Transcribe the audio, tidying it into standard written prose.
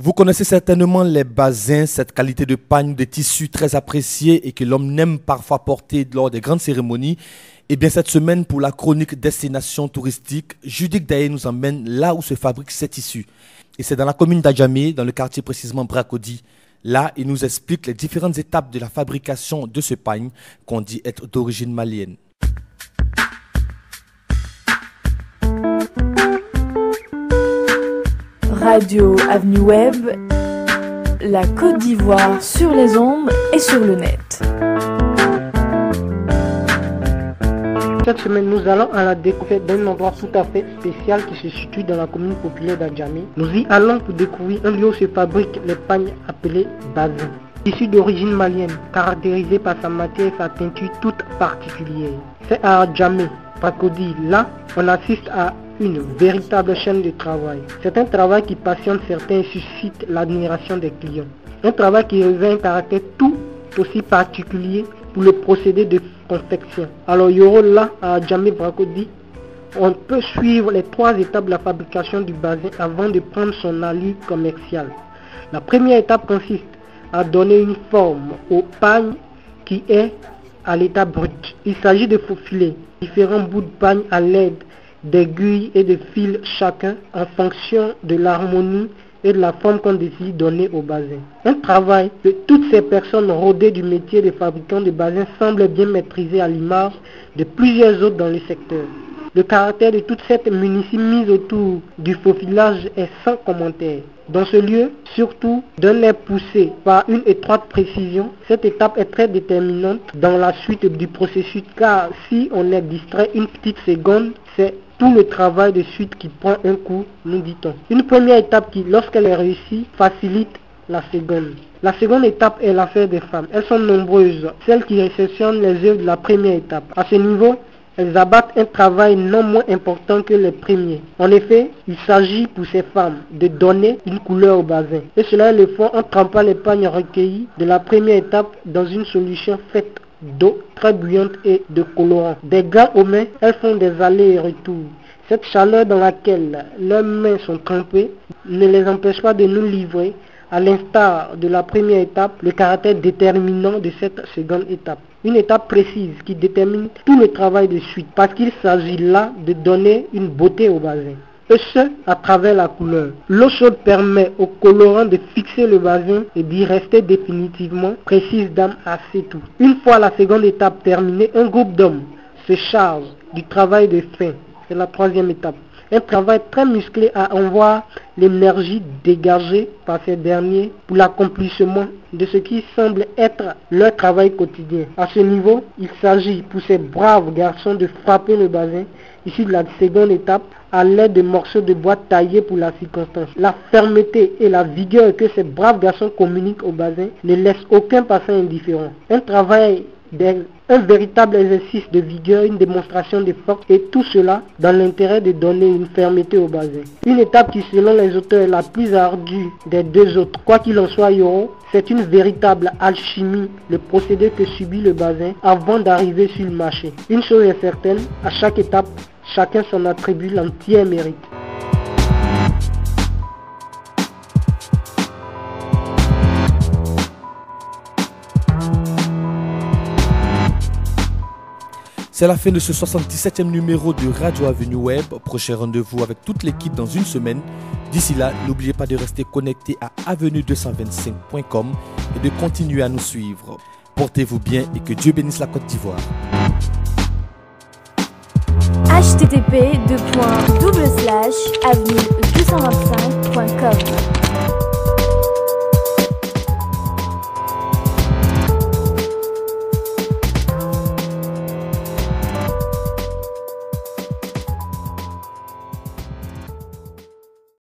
Vous connaissez certainement les basins, cette qualité de pagne de tissu très appréciée et que l'homme n'aime parfois porter lors des grandes cérémonies. Et bien cette semaine, pour la chronique Destination touristique, Judith Daye nous emmène là où se fabriquent ces tissus. Et c'est dans la commune d'Adjamé, dans le quartier précisément Bracody. Là, il nous explique les différentes étapes de la fabrication de ce pagne qu'on dit être d'origine malienne. Radio Avenue Web, la Côte d'Ivoire sur les ondes et sur le net. Cette semaine, nous allons à la découverte d'un endroit tout à fait spécial qui se situe dans la commune populaire d'Adjamé. Nous y allons pour découvrir un lieu où se fabriquent les pagnes appelées bazins. Issu d'origine malienne, caractérisé par sa matière et sa teinture toute particulière. C'est à Adjamé, Bracody. Là, on assiste à une véritable chaîne de travail. C'est un travail qui passionne certains et suscite l'admiration des clients. Un travail qui revêt un caractère tout aussi particulier pour le procédé de confection. Alors Yoro là, à Adjamé Bracody, on peut suivre les 3 étapes de la fabrication du bazin avant de prendre son allure commerciale. La première étape consiste à donner une forme au pagne qui est à l'état brut. Il s'agit de faufiler différents bouts de pagne à l'aide d'aiguilles et de fils chacun en fonction de l'harmonie et de la forme qu'on décide de donner au bazin. Un travail que toutes ces personnes rodées du métier de fabricant de bazin semblent bien maîtriser à l'image de plusieurs autres dans le secteur. Le caractère de toute cette munition mise autour du faufilage est sans commentaire. Dans ce lieu, surtout d'un air poussé par une étroite précision, cette étape est très déterminante dans la suite du processus car si on est distrait une petite seconde, c'est tout le travail de suite qui prend un coup, nous dit-on. Une première étape qui, lorsqu'elle est réussie, facilite la seconde. La seconde étape est l'affaire des femmes. Elles sont nombreuses, celles qui réceptionnent les œuvres de la première étape. À ce niveau, elles abattent un travail non moins important que les premiers. En effet, il s'agit pour ces femmes de donner une couleur au bazin. Et cela elles le font en trempant les pagnes recueillies de la première étape dans une solution faite d'eau très bouillante et de colorant. Des gants aux mains, elles font des allers et retours. Cette chaleur dans laquelle leurs mains sont trempées ne les empêche pas de nous livrer, à l'instar de la première étape, le caractère déterminant de cette seconde étape. Une étape précise qui détermine tout le travail de suite, parce qu'il s'agit là de donner une beauté au bazin. Et ce, à travers la couleur. L'eau chaude permet au colorant de fixer le bazin et d'y rester définitivement, précise dame, assez tout. Une fois la seconde étape terminée, un groupe d'hommes se charge du travail de fin. C'est la 3e étape. Un travail très musclé à en voir l'énergie dégagée par ces derniers pour l'accomplissement de ce qui semble être leur travail quotidien. À ce niveau, il s'agit pour ces braves garçons de frapper le bazin, issu de la seconde étape, à l'aide de morceaux de bois taillés pour la circonstance. La fermeté et la vigueur que ces braves garçons communiquent au bazin ne laissent aucun passant indifférent. Un véritable exercice de vigueur, une démonstration de force et tout cela dans l'intérêt de donner une fermeté au bazin. Une étape qui selon les auteurs est la plus ardue des 2 autres. Quoi qu'il en soit, c'est une véritable alchimie, le procédé que subit le bazin avant d'arriver sur le marché. Une chose est certaine, à chaque étape, chacun s'en attribue l'entier mérite. C'est la fin de ce 77e numéro de Radio Avenue Web. Prochain rendez-vous avec toute l'équipe dans une semaine. D'ici là, n'oubliez pas de rester connecté à avenue225.com et de continuer à nous suivre. Portez-vous bien et que Dieu bénisse la Côte d'Ivoire. http://avenue225.com